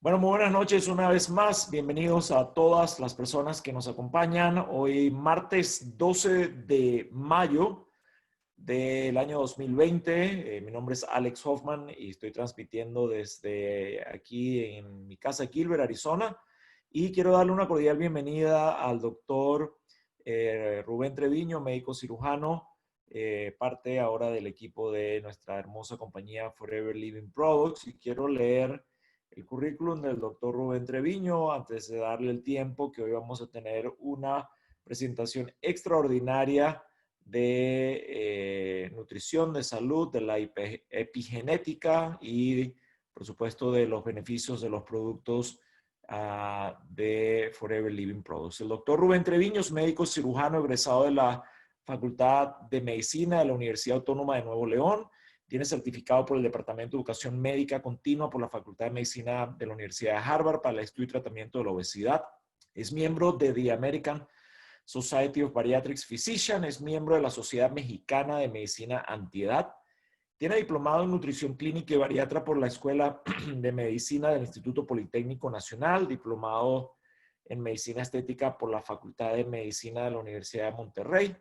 Bueno, muy buenas noches una vez más. Bienvenidos a todas las personas que nos acompañan. Hoy martes 12 de mayo del año 2020. Mi nombre es Alex Hoffman y estoy transmitiendo desde aquí en mi casa de Gilbert, Arizona. Y quiero darle una cordial bienvenida al doctor Rubén Treviño, médico cirujano, parte ahora del equipo de nuestra hermosa compañía Forever Living Products. Y quiero leer el currículum del doctor Rubén Treviño antes de darle el tiempo que hoy vamos a tener una presentación extraordinaria de nutrición, de salud, de la epigenética y, por supuesto, de los beneficios de los productos de Forever Living Products. El doctor Rubén Treviño es médico cirujano egresado de la Facultad de Medicina de la Universidad Autónoma de Nuevo León. Tiene certificado por el Departamento de Educación Médica Continua por la Facultad de Medicina de la Universidad de Harvard para el estudio y tratamiento de la obesidad. Es miembro de The American Society of Bariatric Physicians, es miembro de la Sociedad Mexicana de Medicina Antiedad. Tiene diplomado en Nutrición Clínica y Bariatra por la Escuela de Medicina del Instituto Politécnico Nacional, diplomado en Medicina Estética por la Facultad de Medicina de la Universidad de Monterrey,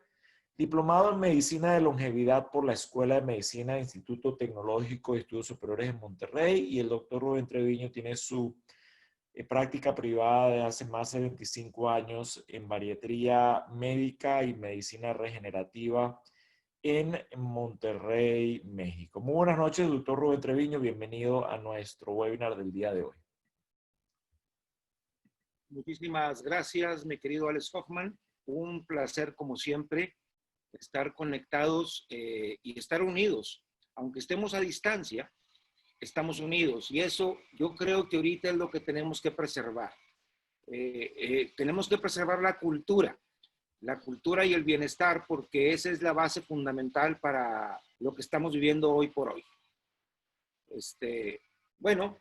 diplomado en Medicina de Longevidad por la Escuela de Medicina del Instituto Tecnológico de Estudios Superiores en Monterrey, y el doctor Rubén Treviño tiene su práctica privada de hace más de 25 años en bariatría médica y medicina regenerativa en Monterrey, México. Muy buenas noches, doctor Rubén Treviño. Bienvenido a nuestro webinar del día de hoy. Muchísimas gracias, mi querido Alex Hoffman. Un placer, como siempre, estar conectados y estar unidos. Aunque estemos a distancia, estamos unidos. Y eso yo creo que ahorita es lo que tenemos que preservar. Tenemos que preservar la cultura y el bienestar, porque esa es la base fundamental para lo que estamos viviendo hoy por hoy. Bueno,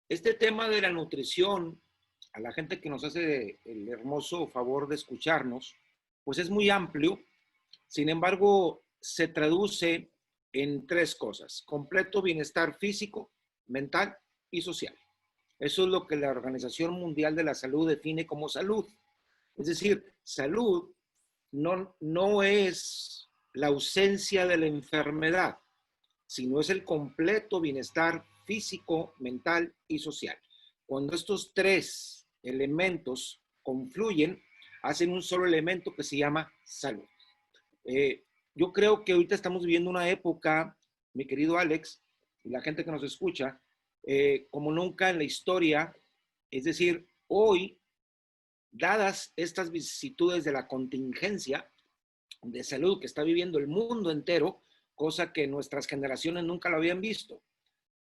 este tema de la nutrición, a la gente que nos hace el hermoso favor de escucharnos, pues es muy amplio. Sin embargo, se traduce en tres cosas: completo bienestar físico, mental y social. Eso es lo que la Organización Mundial de la Salud define como salud. Es decir, salud no es la ausencia de la enfermedad, sino es el completo bienestar físico, mental y social. Cuando estos tres elementos confluyen, hacen un solo elemento que se llama salud. Yo creo que ahorita estamos viviendo una época, mi querido Alex, y la gente que nos escucha, como nunca en la historia. Es decir, hoy, dadas estas vicisitudes de la contingencia de salud que está viviendo el mundo entero, cosa que nuestras generaciones nunca lo habían visto.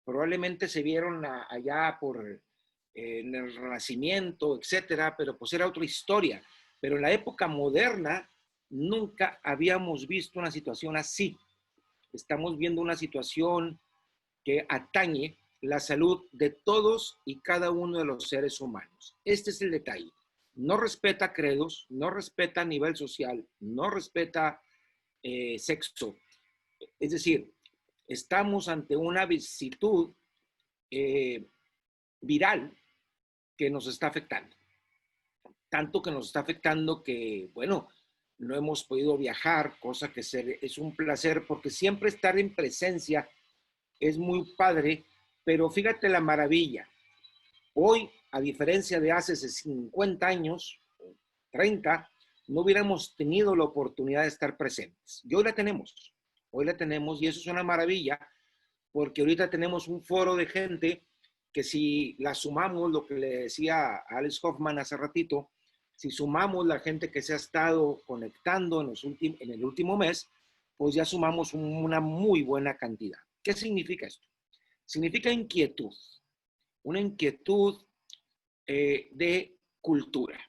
Probablemente se vieron allá por en el Renacimiento, etcétera, pero pues era otra historia. Pero en la época moderna nunca habíamos visto una situación así. Estamos viendo una situación que atañe la salud de todos y cada uno de los seres humanos. Este es el detalle. No respeta credos, no respeta nivel social, no respeta sexo. Es decir, estamos ante una vicisitud viral que nos está afectando. Tanto que nos está afectando que, bueno, no hemos podido viajar, cosa que es un placer, porque siempre estar en presencia es muy padre, pero fíjate la maravilla. Hoy, a diferencia de hace 50 años, 30, no hubiéramos tenido la oportunidad de estar presentes. Y hoy la tenemos, y eso es una maravilla, porque ahorita tenemos un foro de gente que, si la sumamos, lo que le decía a Alex Hoffman hace ratito, si sumamos la gente que se ha estado conectando en el último mes, pues ya sumamos una muy buena cantidad. ¿Qué significa esto? Significa inquietud, una inquietud de cultura,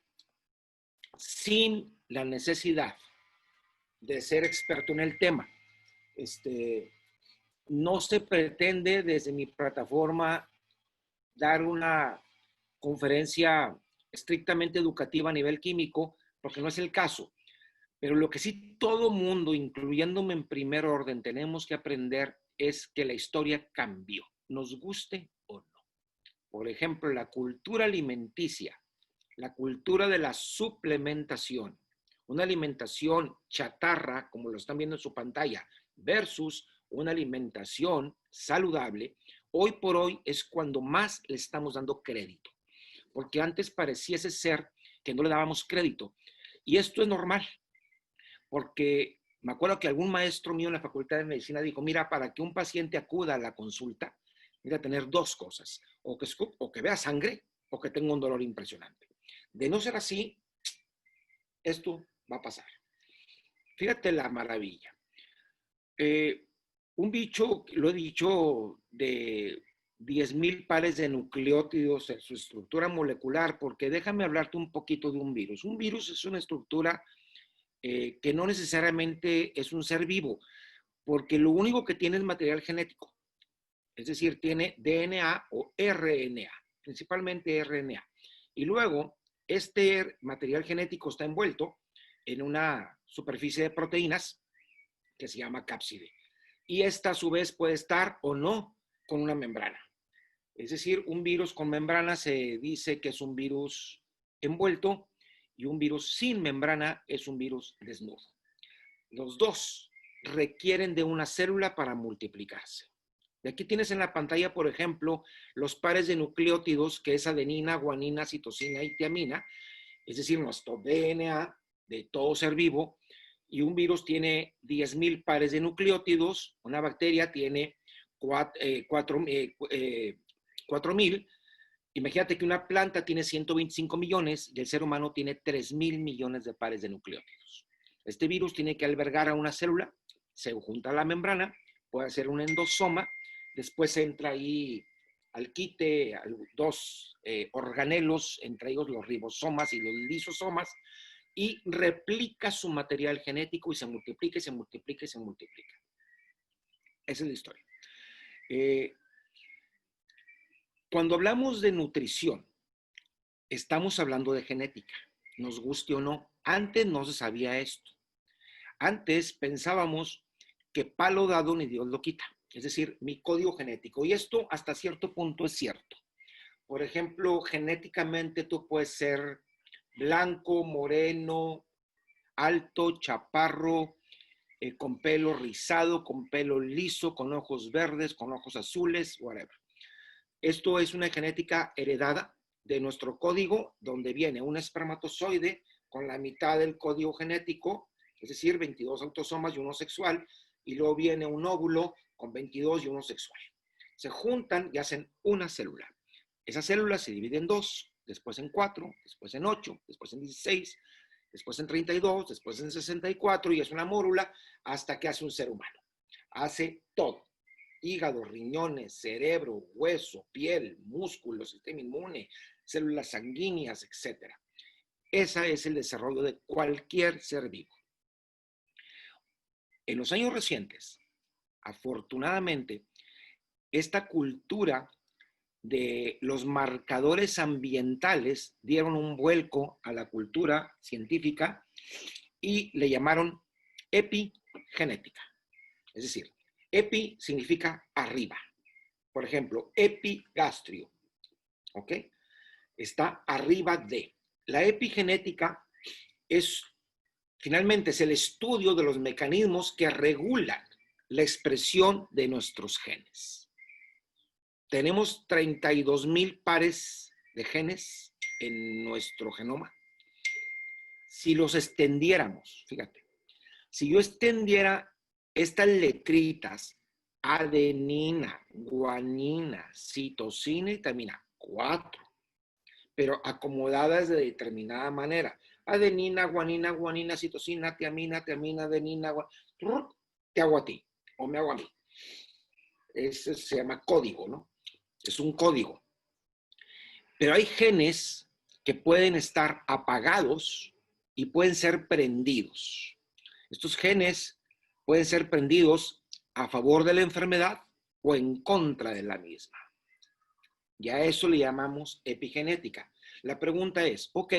sin la necesidad de ser experto en el tema. No se pretende desde mi plataforma dar una conferencia estrictamente educativa a nivel químico, porque no es el caso. Pero lo que sí todo mundo, incluyéndome en primer orden, tenemos que aprender es que la historia cambió, nos guste o no. por ejemplo, la cultura alimenticia, la cultura de la suplementación, una alimentación chatarra, como lo están viendo en su pantalla, versus una alimentación saludable, hoy por hoy es cuando más le estamos dando crédito, porque antes pareciese ser que no le dábamos crédito. Y esto es normal, porque me acuerdo que algún maestro mío en la Facultad de Medicina dijo, mira, para que un paciente acuda a la consulta, mira, tener dos cosas, o que vea sangre o que tenga un dolor impresionante. De no ser así, esto va a pasar. Fíjate la maravilla. Un bicho, lo he dicho, de 10,000 pares de nucleótidos en su estructura molecular, porque déjame hablarte un poquito de un virus. Un virus es una estructura que no necesariamente es un ser vivo, porque lo único que tiene es material genético, es decir, tiene DNA o RNA, principalmente RNA. Y luego, este material genético está envuelto en una superficie de proteínas que se llama cápside. Y esta a su vez puede estar o no con una membrana. Es decir, un virus con membrana se dice que es un virus envuelto y un virus sin membrana es un virus desnudo. Los dos requieren de una célula para multiplicarse. Y aquí tienes en la pantalla, por ejemplo, los pares de nucleótidos, que es adenina, guanina, citosina y tiamina, es decir, nuestro DNA de todo ser vivo, y un virus tiene 10,000 pares de nucleótidos, una bacteria tiene 4,000. Imagínate que una planta tiene 125 millones y el ser humano tiene 3,000 millones de pares de nucleótidos. Este virus tiene que albergar a una célula, se junta a la membrana, puede ser un endosoma, después entra ahí al quite dos organelos, entre ellos los ribosomas y los lisosomas, y replica su material genético y se multiplica y se multiplica y se multiplica. Esa es la historia. Cuando hablamos de nutrición, estamos hablando de genética, nos guste o no. Antes no se sabía esto. Antes pensábamos que palo dado ni Dios lo quita, es decir, mi código genético. Y esto hasta cierto punto es cierto. Por ejemplo, genéticamente tú puedes ser blanco, moreno, alto, chaparro, con pelo rizado, con pelo liso, con ojos verdes, con ojos azules, whatever. Esto es una genética heredada de nuestro código, donde viene un espermatozoide con la mitad del código genético, es decir, 22 autosomas y uno sexual, y luego viene un óvulo con 22 y uno sexual. Se juntan y hacen una célula. Esa célula se divide en 2, después en 4, después en 8, después en 16, después en 32, después en 64, y es una mórula hasta que hace un ser humano. Hace todo. Hígado, riñones, cerebro, hueso, piel, músculo, sistema inmune, células sanguíneas, etc. Ese es el desarrollo de cualquier ser vivo. En los años recientes, afortunadamente, esta cultura de los marcadores ambientales dieron un vuelco a la cultura científica y le llamaron epigenética. Es decir, epi significa arriba. Por ejemplo, epigastrio, ¿ok? Está arriba de. La epigenética finalmente es el estudio de los mecanismos que regulan la expresión de nuestros genes. Tenemos 32,000 pares de genes en nuestro genoma. Si los extendiéramos, fíjate, si yo extendiera estas letritas, adenina, guanina, citosina y tiamina, 4, pero acomodadas de determinada manera. Adenina, guanina, citosina, tiamina, adenina, te hago a ti, o me hago a mí. Ese se llama código, ¿no? Es un código. Pero hay genes que pueden estar apagados y pueden ser prendidos. Estos genes pueden ser prendidos a favor de la enfermedad o en contra de la misma. Y a eso le llamamos epigenética. La pregunta es, ok,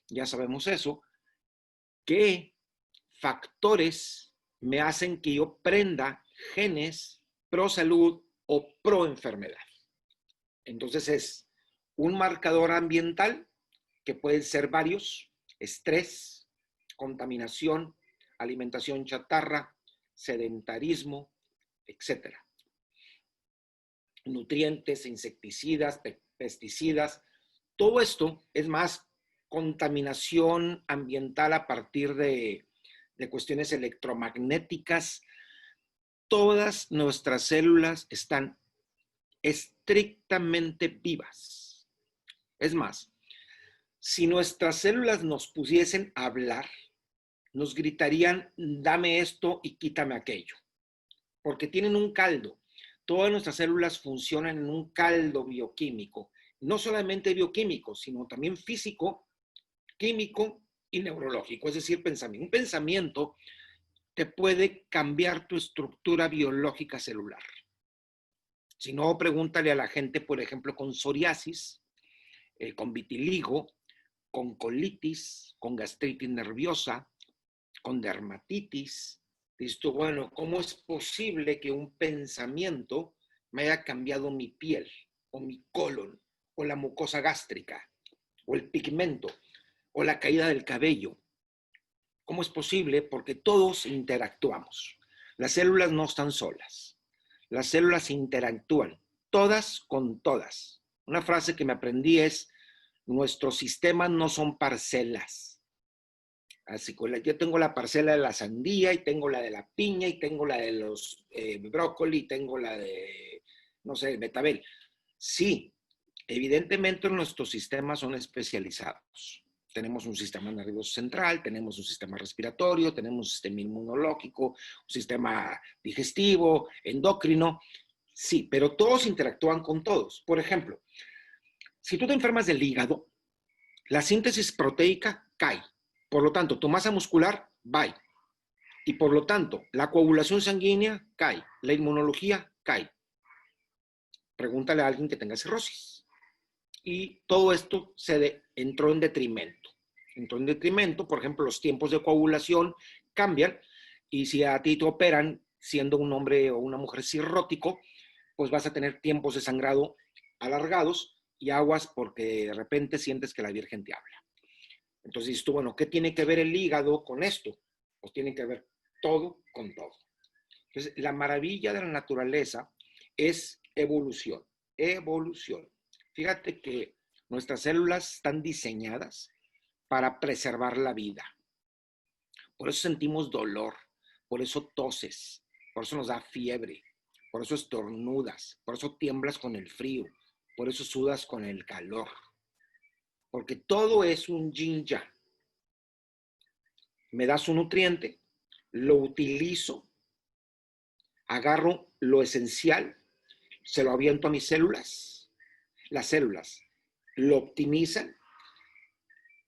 ya sabemos eso, ¿qué factores me hacen que yo prenda genes pro salud o pro enfermedad? Entonces es un marcador ambiental, que pueden ser varios: estrés, contaminación, alimentación chatarra, sedentarismo, etcétera. Nutrientes, insecticidas, pesticidas. Todo esto es más contaminación ambiental a partir de cuestiones electromagnéticas. Todas nuestras células están estrictamente vivas. Es más, si nuestras células nos pudiesen hablar, nos gritarían: dame esto y quítame aquello, porque tienen un caldo. Todas nuestras células funcionan en un caldo bioquímico, no solamente bioquímico, sino también físico, químico y neurológico, es decir, pensamiento. Un pensamiento te puede cambiar tu estructura biológica celular. Si no, pregúntale a la gente, por ejemplo, con psoriasis, con vitiligo, con colitis, con gastritis nerviosa, con dermatitis. Dices tú, bueno, ¿cómo es posible que un pensamiento me haya cambiado mi piel, o mi colon, o la mucosa gástrica, o el pigmento, o la caída del cabello? ¿Cómo es posible? Porque todos interactuamos. Las células no están solas. Las células interactúan, todas con todas. Una frase que me aprendí es: nuestros sistemas no son parcelas. Así que yo tengo la parcela de la sandía, y tengo la de la piña, y tengo la de los brócoli, y tengo la de, no sé, betabel. Sí, evidentemente nuestros sistemas son especializados. Tenemos un sistema nervioso central, tenemos un sistema respiratorio, tenemos un sistema inmunológico, un sistema digestivo, endocrino. Sí, pero todos interactúan con todos. Por ejemplo, si tú te enfermas del hígado, la síntesis proteica cae. Por lo tanto, tu masa muscular va. Y por lo tanto, la coagulación sanguínea cae. La inmunología cae. Pregúntale a alguien que tenga cirrosis. Y todo esto entró en detrimento. Entró en detrimento, por ejemplo, los tiempos de coagulación cambian. Y si a ti te operan siendo un hombre o una mujer cirrótico, pues vas a tener tiempos de sangrado alargados y aguas, porque de repente sientes que la Virgen te habla. Entonces dices tú, bueno, ¿qué tiene que ver el hígado con esto? Pues tiene que ver todo con todo. Entonces, la maravilla de la naturaleza es evolución. Evolución. Fíjate que nuestras células están diseñadas para preservar la vida. Por eso sentimos dolor, por eso toses, por eso nos da fiebre, por eso estornudas, por eso tiemblas con el frío, por eso sudas con el calor. Porque todo es un yin-yang. Me das un nutriente, lo utilizo, agarro lo esencial, se lo aviento a mis células, las células lo optimizan,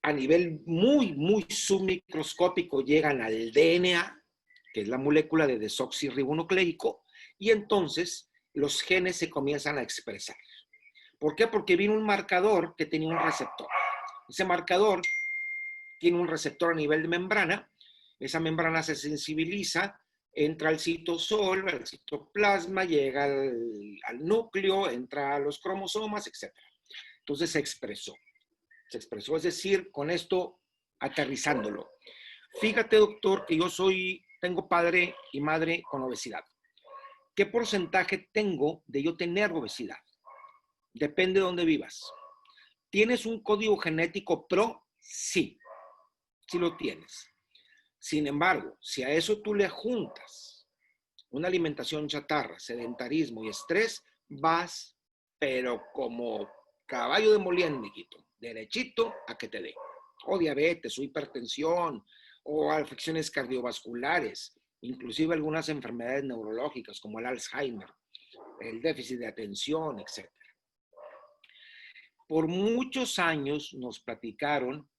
a nivel muy, muy submicroscópico llegan al DNA, que es la molécula de desoxirribonucleico, y entonces los genes se comienzan a expresar. ¿Por qué? Porque viene un marcador que tenía un receptor. Ese marcador tiene un receptor a nivel de membrana, esa membrana se sensibiliza, entra al citosol, al citoplasma, llega al núcleo, entra a los cromosomas, etc. Entonces se expresó, es decir, con esto aterrizándolo. Fíjate, doctor, que tengo padre y madre con obesidad. ¿Qué porcentaje tengo de yo tener obesidad? Depende de dónde vivas. ¿Tienes un código genético pro? Sí, sí lo tienes. Sin embargo, si a eso tú le juntas una alimentación chatarra, sedentarismo y estrés, vas, pero como caballo de molienda, mijito, derechito a que te dé. O diabetes, o hipertensión, o afecciones cardiovasculares, inclusive algunas enfermedades neurológicas como el Alzheimer, el déficit de atención, etc. Por muchos años nos platicaron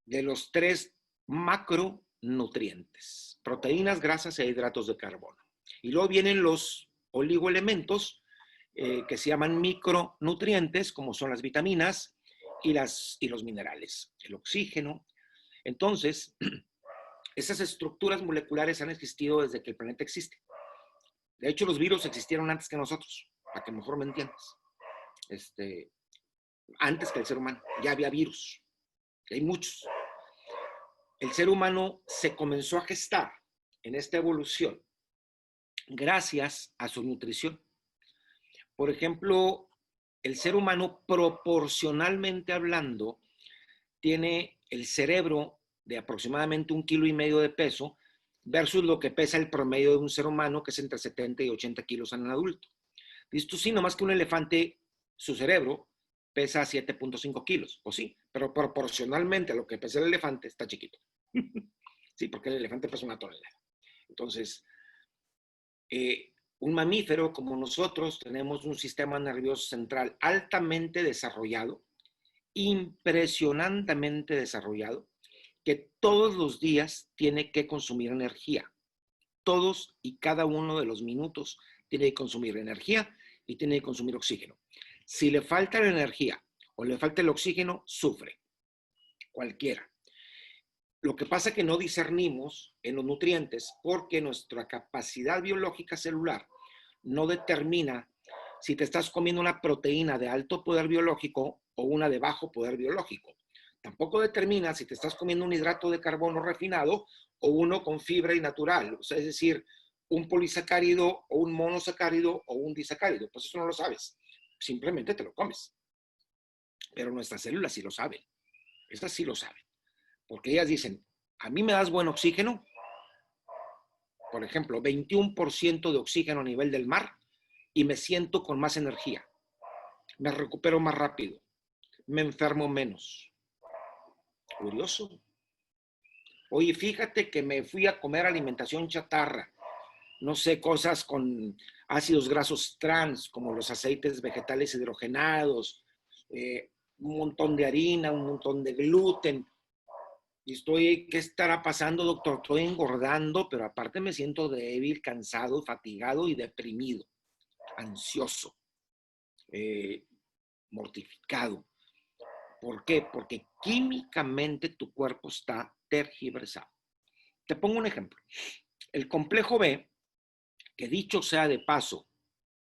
de los 3 macronutrientes: proteínas, grasas e hidratos de carbono. Y luego vienen los oligoelementos que se llaman micronutrientes, como son las vitaminas y los minerales, el oxígeno. Entonces, esas estructuras moleculares han existido desde que el planeta existe. De hecho, los virus existieron antes que nosotros, para que mejor me entiendas. antes que el ser humano. Ya había virus, hay muchos. El ser humano se comenzó a gestar en esta evolución gracias a su nutrición. Por ejemplo, el ser humano proporcionalmente hablando tiene el cerebro de aproximadamente 1,5 kilos de peso versus lo que pesa el promedio de un ser humano, que es entre 70 y 80 kilos en un adulto. Dices tú, sí, nomás que un elefante, su cerebro pesa 7.5 kilos, o sí, pero proporcionalmente a lo que pesa el elefante está chiquito. Sí, porque el elefante pesa 1 tonelada. Entonces, un mamífero como nosotros tenemos un sistema nervioso central altamente desarrollado, impresionantemente desarrollado, que todos los días tiene que consumir energía. Todos y cada uno de los minutos tiene que consumir energía y tiene que consumir oxígeno. Si le falta la energía o le falta el oxígeno, sufre. Cualquiera. Lo que pasa es que no discernimos en los nutrientes porque nuestra capacidad biológica celular no determina si te estás comiendo una proteína de alto poder biológico o una de bajo poder biológico. Tampoco determina si te estás comiendo un hidrato de carbono refinado o uno con fibra y natural. O sea, es decir, un polisacárido o un monosacárido o un disacárido. Pues eso no lo sabes. Simplemente te lo comes. Pero nuestras células sí lo saben. Estas sí lo saben. Porque ellas dicen, a mí me das buen oxígeno, por ejemplo, 21% de oxígeno a nivel del mar, y me siento con más energía. Me recupero más rápido. Me enfermo menos. Curioso. Oye, fíjate que me fui a comer alimentación chatarra. No sé, cosas con ácidos grasos trans, como los aceites vegetales hidrogenados, un montón de harina, un montón de gluten. Y ¿qué estará pasando, doctor? Estoy engordando, pero aparte me siento débil, cansado, fatigado y deprimido, ansioso, mortificado. ¿Por qué? Porque químicamente tu cuerpo está tergiversado. Te pongo un ejemplo. El complejo B, que dicho sea de paso,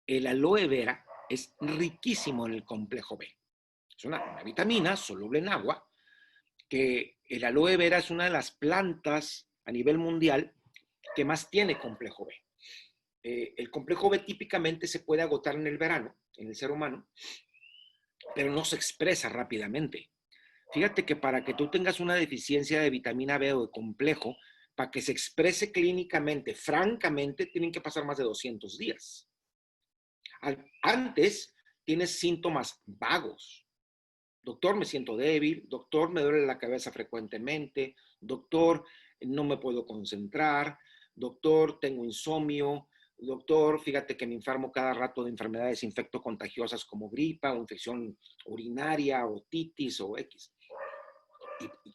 el aloe vera es riquísimo en el complejo B. Es una vitamina soluble en agua, que el aloe vera es una de las plantas a nivel mundial que más tiene complejo B. El complejo B típicamente se puede agotar en el verano, en el ser humano, pero no se expresa rápidamente. Fíjate que para que tú tengas una deficiencia de vitamina B o de complejo, para que se exprese clínicamente, francamente, tienen que pasar más de 200 días. Antes tienes síntomas vagos. Doctor, me siento débil. Doctor, me duele la cabeza frecuentemente. Doctor, no me puedo concentrar. Doctor, tengo insomnio. Doctor, fíjate que me enfermo cada rato de enfermedades infectocontagiosas como gripa o infección urinaria o otitis o X.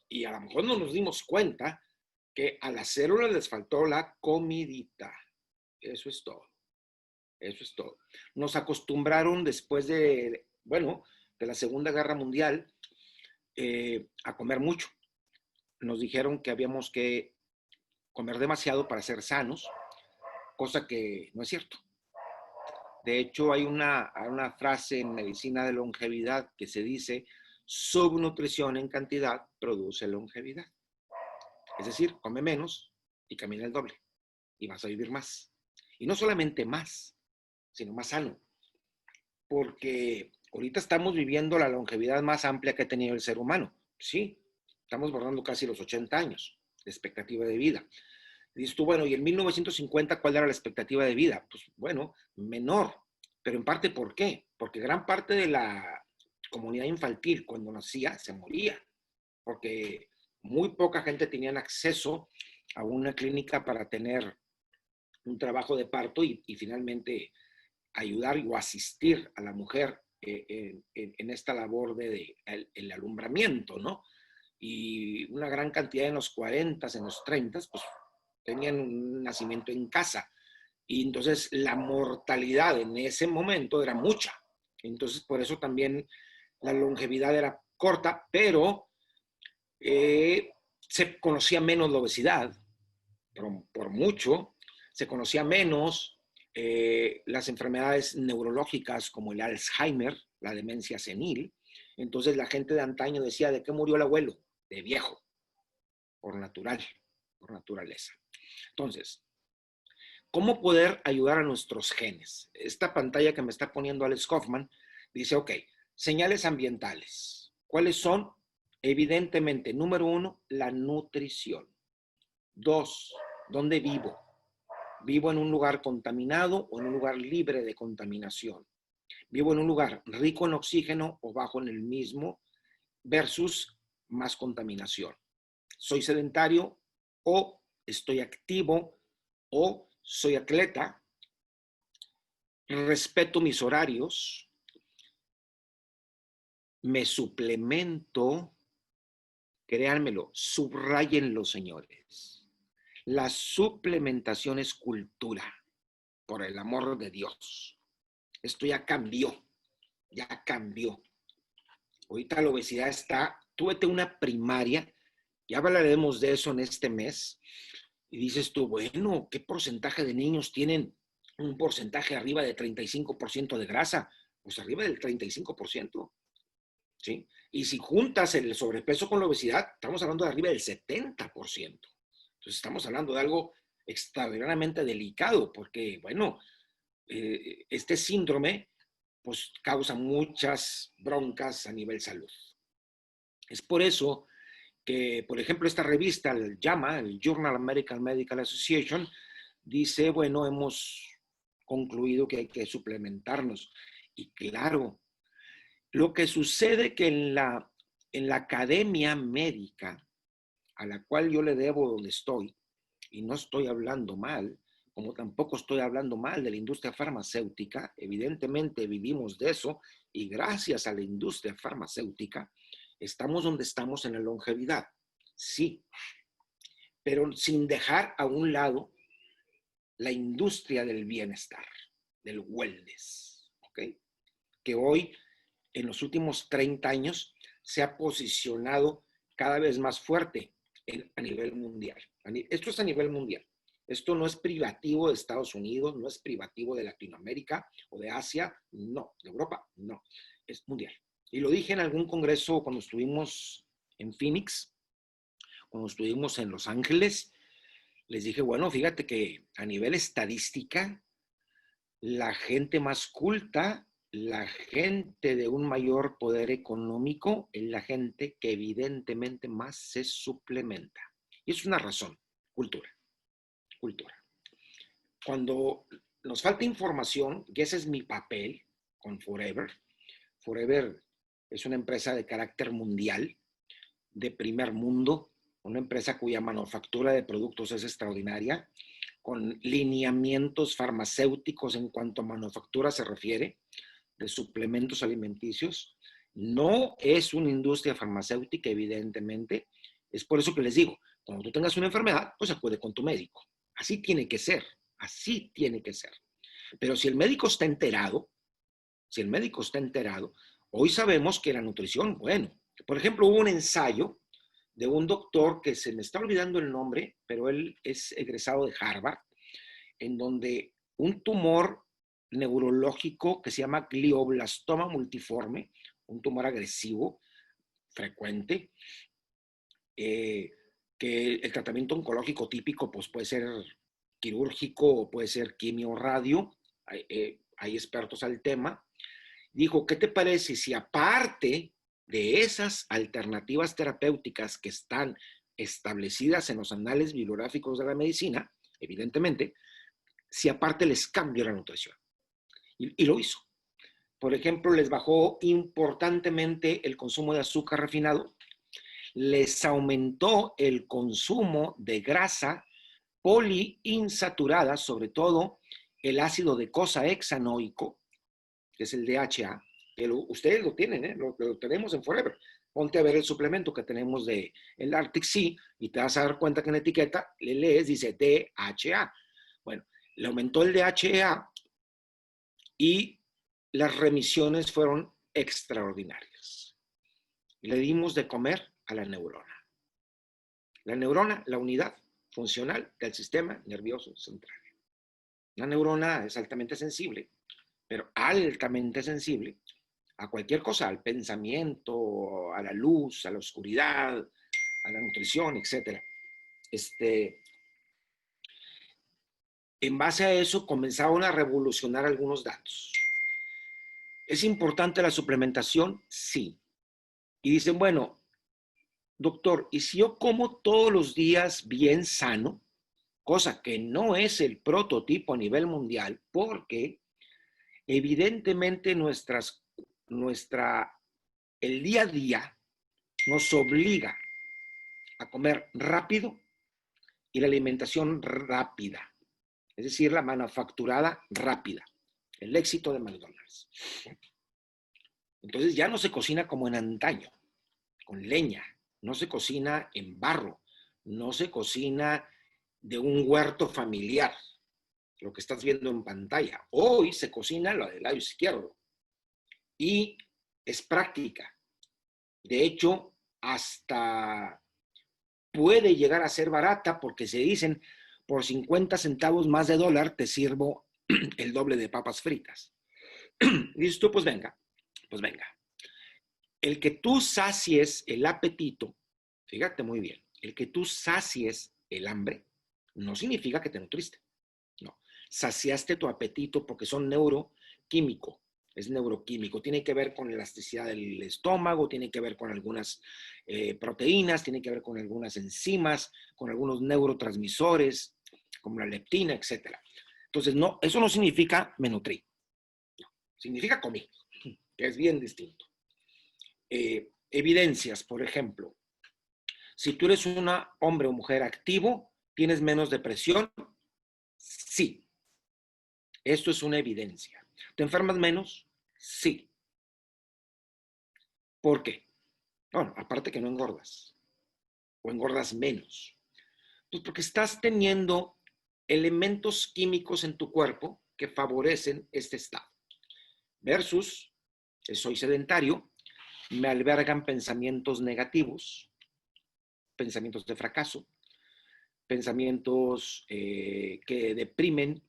Y a lo mejor no nos dimos cuenta que a las células les faltó la comidita. Eso es todo. Eso es todo. Nos acostumbraron después de la Segunda Guerra Mundial a comer mucho. Nos dijeron que habíamos que comer demasiado para ser sanos, cosa que no es cierto. De hecho, hay una frase en medicina de longevidad que se dice: subnutrición en cantidad produce longevidad. Es decir, come menos y camina el doble y vas a vivir más. Y no solamente más, sino más sano. Porque ahorita estamos viviendo la longevidad más amplia que ha tenido el ser humano. Sí, estamos bordando casi los 80 años de expectativa de vida. Y dices tú, bueno, ¿y en 1950 cuál era la expectativa de vida? Pues bueno, menor. Pero en parte, ¿por qué? Porque gran parte de la comunidad infantil cuando nacía se moría. Porque muy poca gente tenía acceso a una clínica para tener un trabajo de parto y finalmente ayudar o asistir a la mujer en esta labor de el alumbramiento, ¿no? Y una gran cantidad en los 40, en los 30, pues tenían un nacimiento en casa. Y entonces la mortalidad en ese momento era mucha. Entonces por eso también la longevidad era corta, pero se conocía menos la obesidad, por mucho, se conocía menos las enfermedades neurológicas como el Alzheimer, la demencia senil, Entonces la gente de antaño decía, ¿de qué murió el abuelo? De viejo, por naturaleza. Entonces, ¿cómo poder ayudar a nuestros genes? Esta pantalla que me está poniendo Alex Hoffman dice, ok, señales ambientales. ¿Cuáles son? Evidentemente, número 1, la nutrición. 2, ¿dónde vivo? ¿Vivo en un lugar contaminado o en un lugar libre de contaminación? ¿Vivo en un lugar rico en oxígeno o bajo en el mismo versus más contaminación? ¿Soy sedentario o estoy activo o soy atleta? ¿Respeto mis horarios? ¿Me suplemento? Créanmelo, subráyenlo, señores. La suplementación es cultura, por el amor de Dios. Esto ya cambió, ya cambió. Ahorita la obesidad está, tú vete a una primaria, ya hablaremos de eso en este mes, y dices tú, bueno, ¿qué porcentaje de niños tienen un porcentaje arriba de 35% de grasa? Pues arriba del 35%, ¿sí? Y si juntas el sobrepeso con la obesidad, estamos hablando de arriba del 70%. Entonces estamos hablando de algo extraordinariamente delicado, porque, bueno, este síndrome pues causa muchas broncas a nivel salud. Es por eso que, por ejemplo, esta revista, el JAMA, el Journal American Medical Association, dice, bueno, hemos concluido que hay que suplementarnos. Y claro, lo que sucede que en la academia médica, a la cual yo le debo donde estoy, y no estoy hablando mal, como tampoco estoy hablando mal de la industria farmacéutica, evidentemente vivimos de eso, y gracias a la industria farmacéutica, estamos donde estamos en la longevidad, sí, pero sin dejar a un lado la industria del bienestar, del wellness, ¿ok? Que hoy, en los últimos 30 años, se ha posicionado cada vez más fuerte a nivel mundial. Esto es a nivel mundial. Esto no es privativo de Estados Unidos, no es privativo de Latinoamérica o de Asia, no, de Europa, no, es mundial. Y lo dije en algún congreso cuando estuvimos en Phoenix, cuando estuvimos en Los Ángeles, les dije, bueno, fíjate que a nivel estadística, la gente más culta, la gente de un mayor poder económico, es la gente que evidentemente más se suplementa. Y es una razón, cultura, cultura. Cuando nos falta información, y ese es mi papel con Forever, Forever es una empresa de carácter mundial, de primer mundo, una empresa cuya manufactura de productos es extraordinaria, con lineamientos farmacéuticos en cuanto a manufactura se refiere, de suplementos alimenticios. No es una industria farmacéutica, evidentemente. Es por eso que les digo, cuando tú tengas una enfermedad, pues acude con tu médico. Así tiene que ser, así tiene que ser. Pero si el médico está enterado, hoy sabemos que la nutrición, bueno, por ejemplo, hubo un ensayo de un doctor que se me está olvidando el nombre, pero él es egresado de Harvard, en donde un tumor neurológico que se llama glioblastoma multiforme, un tumor agresivo frecuente, que el tratamiento oncológico típico pues, puede ser quirúrgico o puede ser quimio o radio, hay expertos al tema, dijo, ¿qué te parece si aparte de esas alternativas terapéuticas que están establecidas en los anales bibliográficos de la medicina, evidentemente, si aparte les cambio la nutrición? Y lo hizo. Por ejemplo, les bajó importantemente el consumo de azúcar refinado, les aumentó el consumo de grasa poliinsaturada, sobre todo el ácido docosahexaenoico, que es el DHA, que ustedes lo tienen, lo tenemos en Forever. Ponte a ver el suplemento que tenemos de el Arctic Sea y te vas a dar cuenta que en la etiqueta le lees, dice DHA. Bueno, le aumentó el DHA y las remisiones fueron extraordinarias. Le dimos de comer a la neurona. La neurona, la unidad funcional del sistema nervioso central. La neurona es altamente sensible, pero altamente sensible a cualquier cosa, al pensamiento, a la luz, a la oscuridad, a la nutrición, etc. En base a eso comenzaron a revolucionar algunos datos. ¿Es importante la suplementación? Sí. Y dicen, bueno, doctor, ¿y si yo como todos los días bien sano? Cosa que no es el prototipo a nivel mundial, porque evidentemente el día a día nos obliga a comer rápido y la alimentación rápida, es decir, la manufacturada rápida, el éxito de McDonald's. Entonces ya no se cocina como en antaño, con leña, no se cocina en barro, no se cocina de un huerto familiar, lo que estás viendo en pantalla. Hoy se cocina lo del lado izquierdo y es práctica. De hecho, hasta puede llegar a ser barata porque se dicen por 50 centavos más de dólar te sirvo el doble de papas fritas. Y dices tú, pues venga. El que tú sacies el apetito, fíjate muy bien, el que tú sacies el hambre no significa que te nutriste. No, saciaste tu apetito porque son neuroquímico. Es neuroquímico, tiene que ver con la elasticidad del estómago, tiene que ver con algunas proteínas, tiene que ver con algunas enzimas, con algunos neurotransmisores, como la leptina, etc. Entonces, no, eso no significa me nutrí, no, significa comí, que es bien distinto. Evidencias, por ejemplo, si tú eres un hombre o mujer activo, ¿tienes menos depresión? Sí, esto es una evidencia. ¿Te enfermas menos? Sí. ¿Por qué? Bueno, aparte que no engordas, o engordas menos. Pues porque estás teniendo elementos químicos en tu cuerpo que favorecen este estado. Versus, soy sedentario, me albergan pensamientos negativos, pensamientos de fracaso, pensamientos que deprimen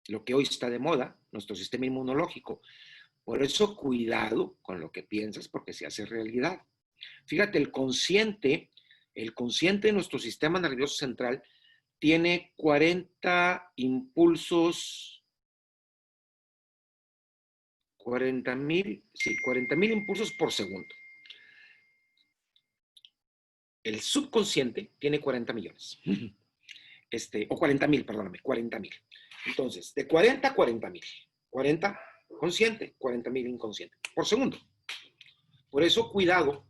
lo que hoy está de moda, nuestro sistema inmunológico. Por eso, cuidado con lo que piensas, porque se hace realidad. Fíjate, el consciente de nuestro sistema nervioso central tiene 40 impulsos, 40,000 impulsos por segundo. El subconsciente tiene 40 millones. O 40,000, perdóname, 40,000. Entonces, de 40 a 40,000. 40 consciente, 40,000 inconsciente por segundo. Por eso, cuidado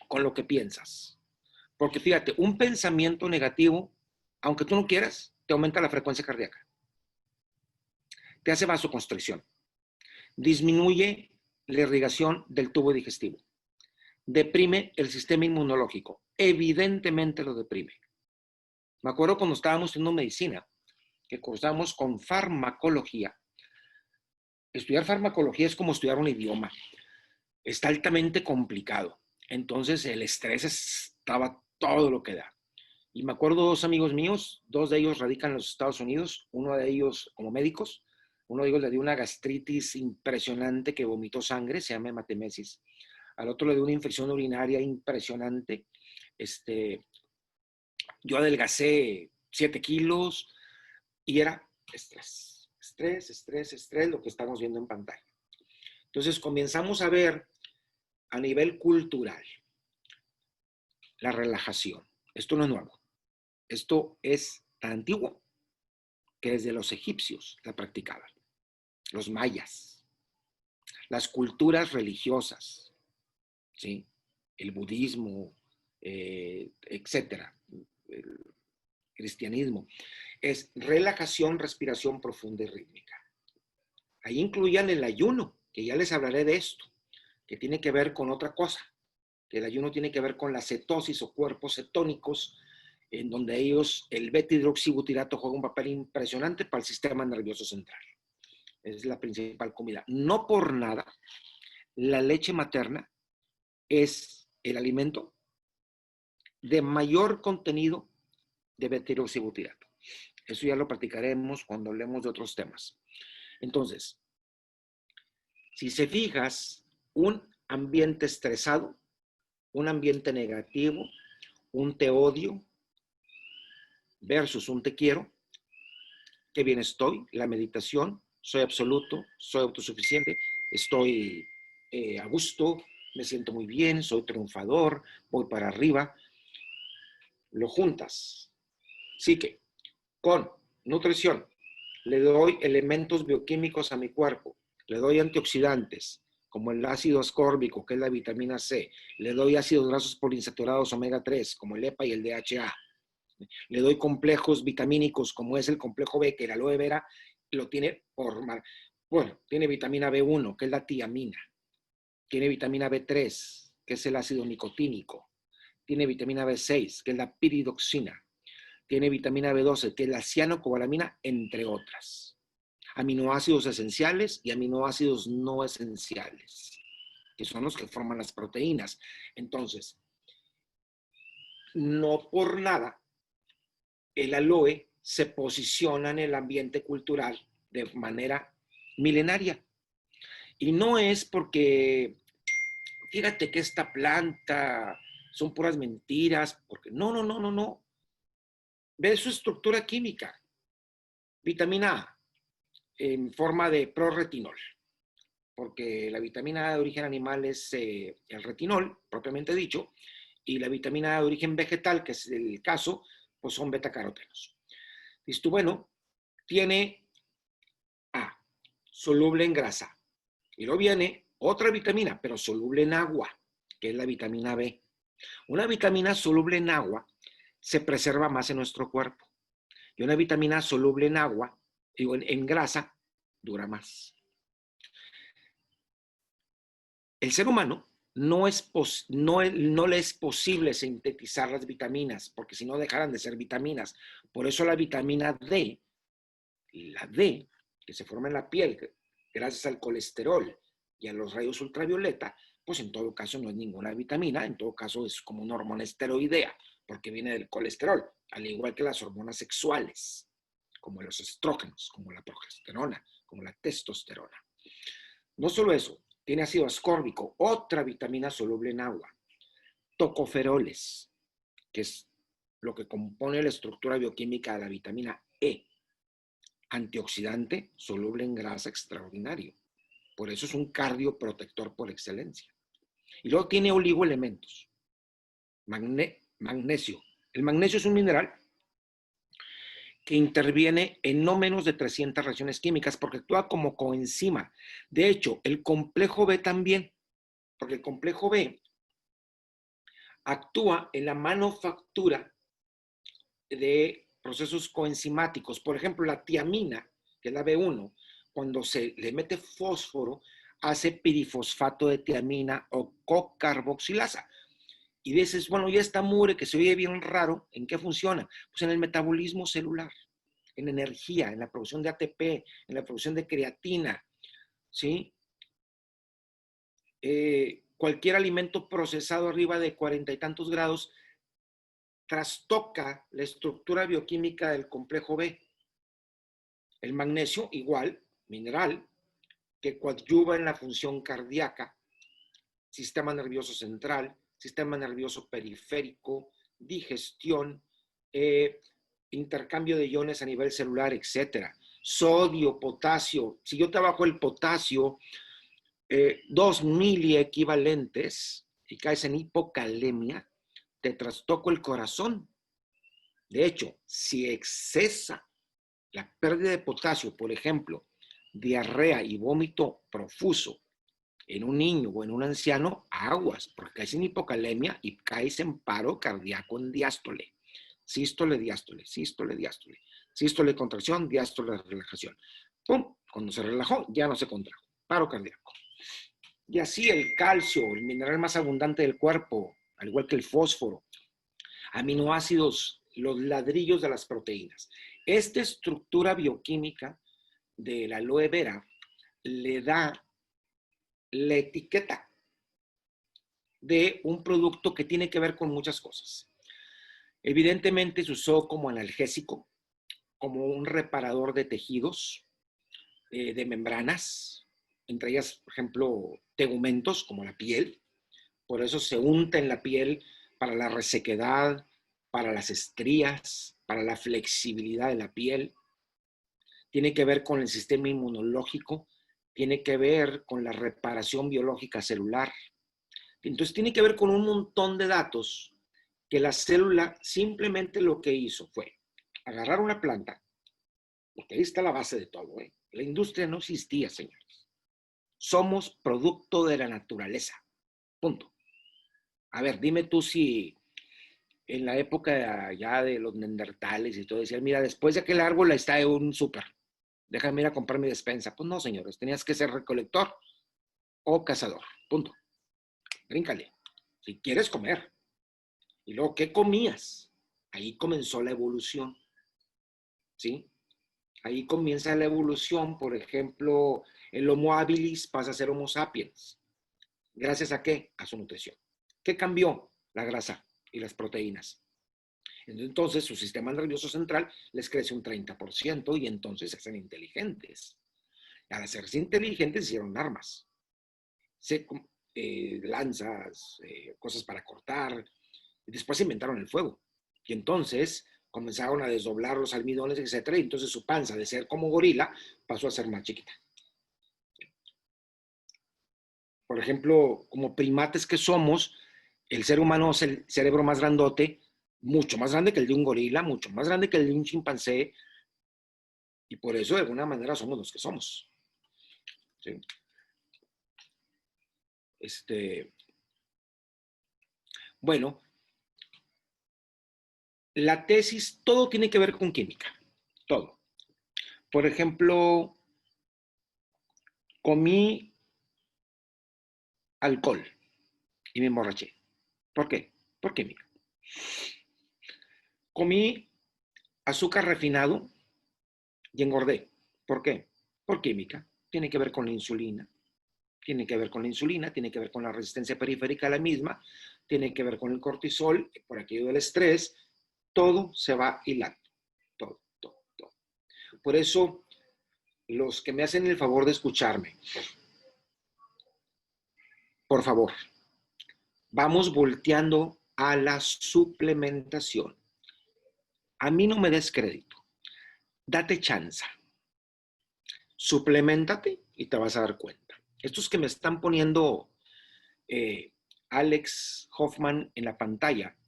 con lo que piensas. Porque fíjate, un pensamiento negativo, aunque tú no quieras, te aumenta la frecuencia cardíaca. Te hace vasoconstricción. Disminuye la irrigación del tubo digestivo. Deprime el sistema inmunológico. Evidentemente lo deprime. Me acuerdo cuando estábamos estudiando medicina, que cursamos con farmacología. Estudiar farmacología es como estudiar un idioma. Está altamente complicado. Entonces el estrés estaba todo lo que da. Y me acuerdo dos amigos míos, dos de ellos radican en los Estados Unidos, uno de ellos como médicos, uno de ellos le dio una gastritis impresionante que vomitó sangre, se llama hematemesis. Al otro le dio una infección urinaria impresionante. Yo adelgacé 7 kilos y era estrés, lo que estamos viendo en pantalla. Entonces comenzamos a ver a nivel cultural la relajación. Esto no es nuevo. Esto es tan antiguo que desde los egipcios la practicaban, los mayas, las culturas religiosas, ¿sí? El budismo, etcétera, el cristianismo, es relajación, respiración profunda y rítmica. Ahí incluían el ayuno, que ya les hablaré de esto, que tiene que ver con otra cosa, que el ayuno tiene que ver con la cetosis o cuerpos cetónicos, en donde el beta-hidroxibutirato juega un papel impresionante para el sistema nervioso central. Es la principal comida. No por nada, la leche materna es el alimento de mayor contenido de beta-hidroxibutirato. Eso ya lo practicaremos cuando hablemos de otros temas. Entonces, si se fijas, un ambiente estresado, un ambiente negativo, un te odio versus un te quiero, qué bien estoy, la meditación, soy absoluto, soy autosuficiente, estoy a gusto, me siento muy bien, soy triunfador, voy para arriba, lo juntas. Así que con nutrición le doy elementos bioquímicos a mi cuerpo, le doy antioxidantes, como el ácido ascórbico, que es la vitamina C, le doy ácidos grasos poliinsaturados omega 3, como el EPA y el DHA, le doy complejos vitamínicos, como es el complejo B, que el aloe vera lo tiene tiene vitamina B1, que es la tiamina, tiene vitamina B3, que es el ácido nicotínico, tiene vitamina B6, que es la piridoxina, tiene vitamina B12, que es la cianocobalamina, entre otras. Aminoácidos esenciales y aminoácidos no esenciales, que son los que forman las proteínas. Entonces, no por nada el aloe se posiciona en el ambiente cultural de manera milenaria. Y no es porque, fíjate que esta planta son puras mentiras, porque no. Ve su estructura química. Vitamina A en forma de proretinol, porque la vitamina A de origen animal es el retinol, propiamente dicho, y la vitamina A de origen vegetal, que es el caso, pues son betacarotenos. Listo, bueno, tiene A, soluble en grasa. Y luego viene otra vitamina, pero soluble en agua, que es la vitamina B. Una vitamina soluble en agua se preserva más en nuestro cuerpo. Y una vitamina soluble en agua, digo, en grasa, dura más. El ser humano no le es posible sintetizar las vitaminas, porque si no dejaran de ser vitaminas. Por eso la vitamina D, la D, que se forma en la piel gracias al colesterol y a los rayos ultravioleta, pues en todo caso no es ninguna vitamina, en todo caso es como una hormona esteroidea, porque viene del colesterol, al igual que las hormonas sexuales, como los estrógenos, como la progesterona, como la testosterona. No solo eso, tiene ácido ascórbico, otra vitamina soluble en agua, tocoferoles, que es lo que compone la estructura bioquímica de la vitamina E, antioxidante soluble en grasa extraordinario. Por eso es un cardioprotector por excelencia. Y luego tiene oligoelementos, magnesio. El magnesio es un mineral que interviene en no menos de 300 reacciones químicas porque actúa como coenzima. De hecho, el complejo B también, porque el complejo B actúa en la manufactura de procesos coenzimáticos. Por ejemplo, la tiamina, que es la B1, cuando se le mete fósforo, hace pirifosfato de tiamina o cocarboxilasa. Y dices, bueno, ya está mure, que se oye bien raro, ¿en qué funciona? Pues en el metabolismo celular, en energía, en la producción de ATP, en la producción de creatina, ¿sí? Cualquier alimento procesado arriba de 40 y tantos grados trastoca la estructura bioquímica del complejo B. El magnesio, igual, mineral, que coadyuva en la función cardíaca, sistema nervioso central, sistema nervioso periférico, digestión, intercambio de iones a nivel celular, etc. Sodio, potasio. Si yo trabajo el potasio, 2 miliequivalentes y caes en hipocalemia, te trastoco el corazón. De hecho, si excesa la pérdida de potasio, por ejemplo, diarrea y vómito profuso en un niño o en un anciano, aguas, porque caes en hipocalemia y caes en paro cardíaco en diástole. Sístole, diástole, sístole, diástole. Sístole, contracción, diástole, relajación. ¡Pum! Cuando se relajó, ya no se contrajo. Paro cardíaco. Y así el calcio, el mineral más abundante del cuerpo, al igual que el fósforo, aminoácidos, los ladrillos de las proteínas. Esta estructura bioquímica de la aloe vera le da la etiqueta de un producto que tiene que ver con muchas cosas. Evidentemente se usó como analgésico, como un reparador de tejidos, de membranas, entre ellas, por ejemplo, tegumentos, como la piel. Por eso se unta en la piel para la resequedad, para las estrías, para la flexibilidad de la piel. Tiene que ver con el sistema inmunológico, tiene que ver con la reparación biológica celular. Entonces tiene que ver con un montón de datos que la célula simplemente lo que hizo fue agarrar una planta, porque ahí está la base de todo, ¿eh? La industria no existía, señores. Somos producto de la naturaleza. Punto. A ver, dime tú si en la época ya de los neandertales y todo, decían, mira, después de aquel árbol está en un súper, déjame ir a comprar mi despensa. Pues no, señores, tenías que ser recolector o cazador. Punto. Bríncale. Si quieres comer. Y luego, ¿qué comías? Ahí comenzó la evolución. ¿Sí? Ahí comienza la evolución. Por ejemplo, el Homo habilis pasa a ser Homo sapiens. ¿Gracias a qué? A su nutrición. ¿Qué cambió? La grasa y las proteínas. Entonces, su sistema nervioso central les crece un 30% y entonces se hacen inteligentes. Al hacerse inteligentes, hicieron armas. Lanzas, cosas para cortar. Y después inventaron el fuego. Y entonces comenzaron a desdoblar los almidones, etc. Y entonces su panza, de ser como gorila, pasó a ser más chiquita. Por ejemplo, como primates que somos, el ser humano es el cerebro más grandote, mucho más grande que el de un gorila, mucho más grande que el de un chimpancé, y por eso de alguna manera somos los que somos. ¿Sí? Bueno, la tesis, todo tiene que ver con química, todo. Por ejemplo, comí alcohol y me emborraché. ¿Por qué? Por química. Comí azúcar refinado y engordé. ¿Por qué? Por química. Tiene que ver con la insulina. Tiene que ver con la insulina, tiene que ver con la resistencia periférica a la misma, tiene que ver con el cortisol, por aquello del estrés. Todo se va hilando. Todo, todo, todo. Por eso, los que me hacen el favor de escucharme, por favor, vamos volteando a la suplementación. A mí no me des crédito. Date chance. Suplementate y te vas a dar cuenta. Estos que me están poniendo Alex Hoffman en la pantalla,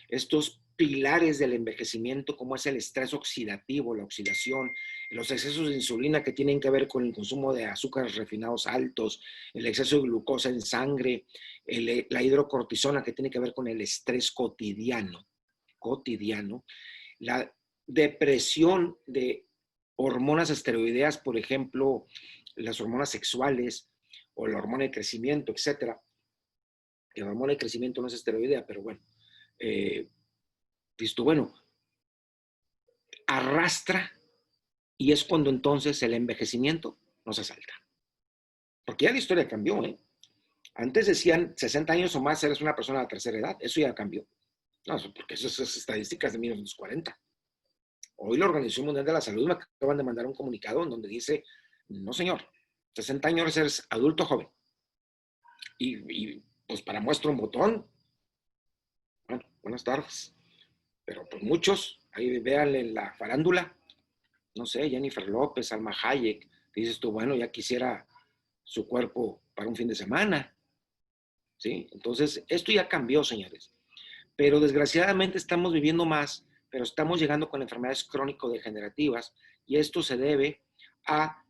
estos pilares del envejecimiento, como es el estrés oxidativo, la oxidación, los excesos de insulina que tienen que ver con el consumo de azúcares refinados altos, el exceso de glucosa en sangre, la hidrocortisona que tiene que ver con el estrés cotidiano, la depresión de hormonas esteroideas, por ejemplo, las hormonas sexuales o la hormona de crecimiento, etcétera. La hormona de crecimiento no es esteroidea, pero bueno, listo, bueno, arrastra y es cuando entonces el envejecimiento nos asalta. Porque ya la historia cambió, ¿eh? Antes decían 60 años o más eres una persona de tercera edad, eso ya cambió. No, porque esas son estadísticas de 1940. Hoy la Organización Mundial de la Salud me acaban de mandar un comunicado en donde dice, no señor, 60 años eres adulto joven. Y pues para muestra un botón, bueno, buenas tardes. Pero pues muchos, ahí véanle en la farándula, no sé, Jennifer López, Salma Hayek, dices tú, bueno, ya quisiera su cuerpo para un fin de semana, ¿sí? Entonces, esto ya cambió, señores. Pero desgraciadamente estamos viviendo más, pero estamos llegando con enfermedades crónico-degenerativas y esto se debe a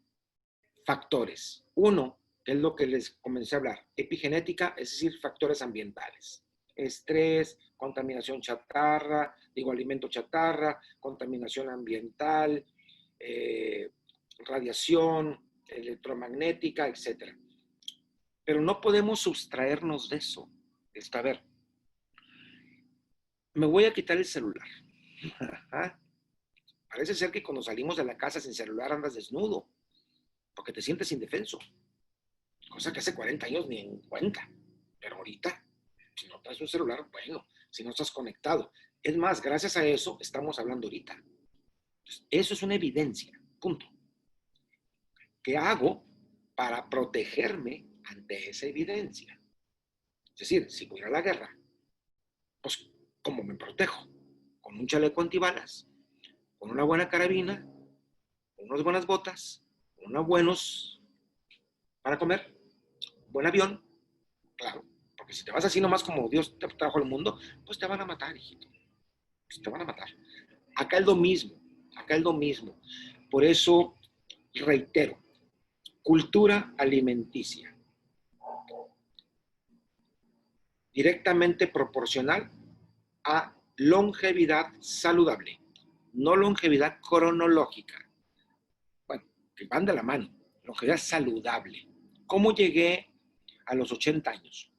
factores. Uno, que es lo que les comencé a hablar, epigenética, es decir, factores ambientales. Estrés, contaminación chatarra, alimento chatarra, contaminación ambiental, radiación electromagnética, etc. Pero no podemos sustraernos de eso. A ver, me voy a quitar el celular. Parece ser que cuando salimos de la casa sin celular andas desnudo, porque te sientes indefenso. Cosa que hace 40 años ni en cuenta. Pero ahorita, si no traes un celular, bueno, si no estás conectado. Es más, gracias a eso estamos hablando ahorita. Entonces, eso es una evidencia, punto. ¿Qué hago para protegerme ante esa evidencia. Es decir, si voy a la guerra, pues, ¿cómo me protejo? Con un chaleco antibalas, con una buena carabina, con unas buenas botas, con unos buenos para comer, un buen avión, claro. Porque si te vas así nomás como Dios te trajo al mundo, pues te van a matar, hijito. Pues te van a matar. Acá es lo mismo, acá es lo mismo. Por eso, reitero, cultura alimenticia, directamente proporcional a longevidad saludable, no longevidad cronológica. Bueno, que van de la mano, longevidad saludable. ¿Cómo llegué a los 80 años?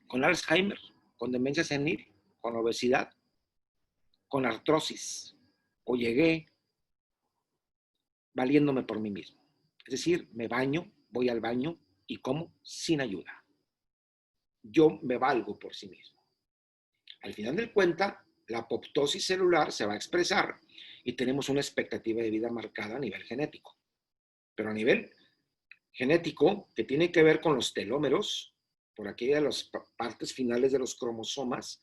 Con Alzheimer, con demencia senil, con obesidad, con artrosis, o llegué valiéndome por mí mismo. Es decir, me baño, voy al baño y como sin ayuda. Yo me valgo por sí mismo. Al final del cuenta, la apoptosis celular se va a expresar y tenemos una expectativa de vida marcada a nivel genético. Pero a nivel genético, que tiene que ver con los telómeros, por aquella de las partes finales de los cromosomas,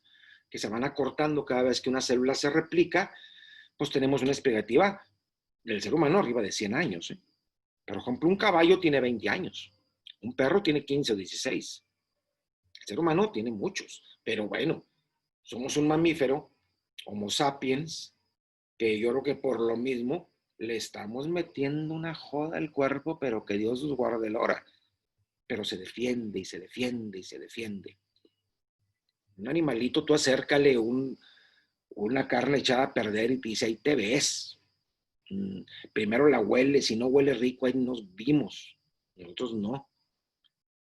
que se van acortando cada vez que una célula se replica, pues tenemos una expectativa del ser humano arriba de 100 años. Por ejemplo, un caballo tiene 20 años, un perro tiene 15 o 16. El ser humano tiene muchos, pero bueno, somos un mamífero, Homo sapiens, que yo creo que por lo mismo le estamos metiendo una joda al cuerpo, pero que Dios nos guarde la hora. Pero se defiende y se defiende y se defiende. Un animalito, tú acércale una carne echada a perder y te dice, ahí te ves. Primero la huele, si no huele rico, ahí nos vimos. Nosotros no.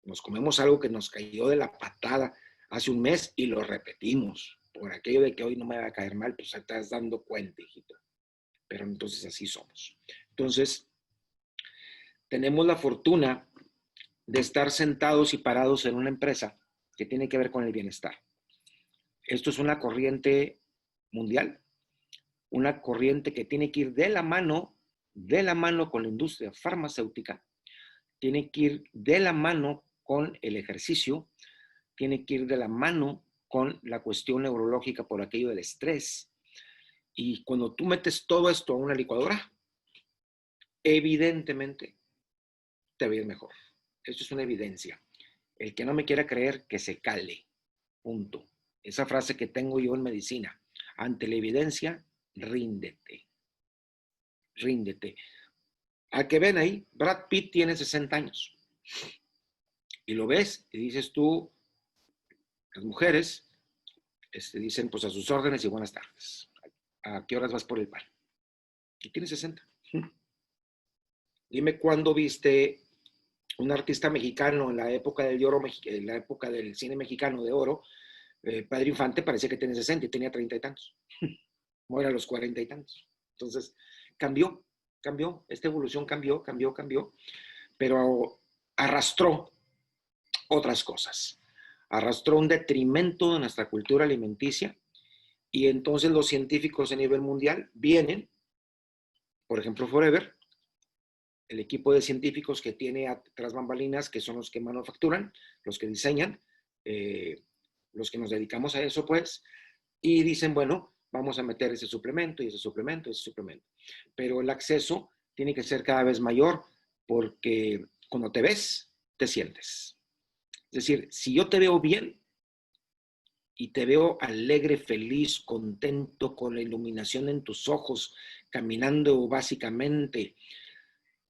Nos comemos algo que nos cayó de la patada hace un mes y lo repetimos. Por aquello de que hoy no me va a caer mal, pues te estás dando cuenta, hijito. Pero entonces así somos. Entonces, tenemos la fortuna de estar sentados y parados en una empresa que tiene que ver con el bienestar. Esto es una corriente mundial, una corriente que tiene que ir de la mano con la industria farmacéutica, tiene que ir de la mano con el ejercicio, tiene que ir de la mano con la cuestión neurológica por aquello del estrés. Y cuando tú metes todo esto a una licuadora, evidentemente te va a ir mejor. Esto es una evidencia. El que no me quiera creer, que se cale. Punto. Esa frase que tengo yo en medicina. Ante la evidencia, ríndete. Ríndete. ¿A que ven ahí? Brad Pitt tiene 60 años. Y lo ves y dices tú, las mujeres dicen pues a sus órdenes y buenas tardes. ¿A qué horas vas por el pan? Y tiene 60. Dime cuándo viste un artista mexicano en la época del oro, en la época del cine mexicano de oro, Pedro Infante parecía que tenía 60 y tenía 30 y tantos. Muere a los 40 y tantos. Entonces, cambió. Esta evolución cambió, pero arrastró otras cosas. Arrastró un detrimento de nuestra cultura alimenticia y entonces los científicos a nivel mundial vienen, por ejemplo, Forever, el equipo de científicos que tiene tras bambalinas, que son los que manufacturan, los que diseñan, los que nos dedicamos a eso, pues, y dicen, bueno, vamos a meter ese suplemento y ese suplemento y ese suplemento. Pero el acceso tiene que ser cada vez mayor porque cuando te ves, te sientes. Es decir, si yo te veo bien y te veo alegre, feliz, contento, con la iluminación en tus ojos, caminando básicamente,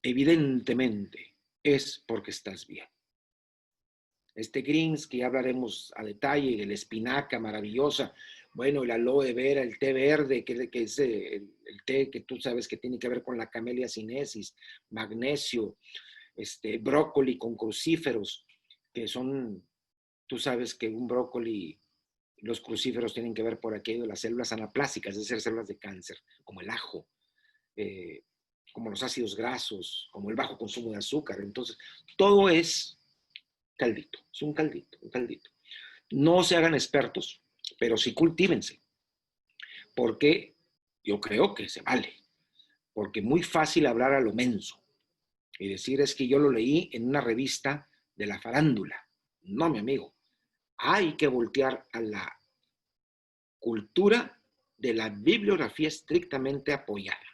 evidentemente es porque estás bien. Este greens que ya hablaremos a detalle, la espinaca maravillosa, bueno, el aloe vera, el té verde, que es el té que tú sabes que tiene que ver con la camellia sinensis, magnesio, brócoli con crucíferos, que son, tú sabes que un brócoli, los crucíferos tienen que ver por aquello de las células anaplásicas, es decir, células de cáncer, como el ajo, como los ácidos grasos, como el bajo consumo de azúcar. Entonces, todo es caldito, es un caldito, un caldito. No se hagan expertos, pero sí cultívense, porque yo creo que se vale, porque es muy fácil hablar a lo menso y decir es que yo lo leí en una revista de la farándula. No, mi amigo. Hay que voltear a la cultura de la bibliografía estrictamente apoyada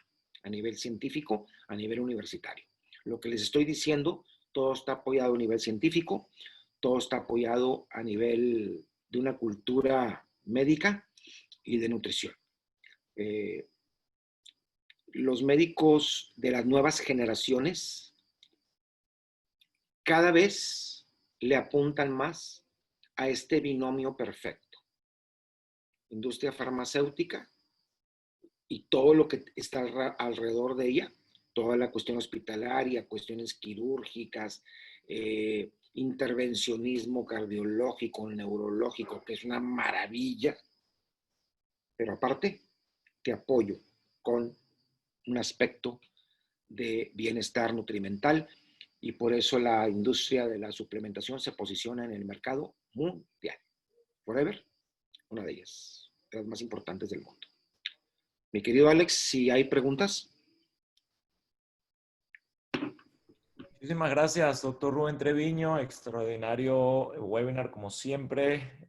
a nivel científico, a nivel universitario. Lo que les estoy diciendo, todo está apoyado a nivel científico, todo está apoyado a nivel de una cultura médica y de nutrición. Los médicos de las nuevas generaciones cada vez le apuntan más a este binomio perfecto. Industria farmacéutica y todo lo que está alrededor de ella, toda la cuestión hospitalaria, cuestiones quirúrgicas, intervencionismo cardiológico, neurológico, que es una maravilla, pero aparte te apoyo con un aspecto de bienestar nutrimental y por eso la industria de la suplementación se posiciona en el mercado mundial. Forever, una de ellas, de las más importantes del mundo. Mi querido Alex, si hay preguntas. Muchísimas gracias, doctor Rubén Treviño. Extraordinario webinar como siempre.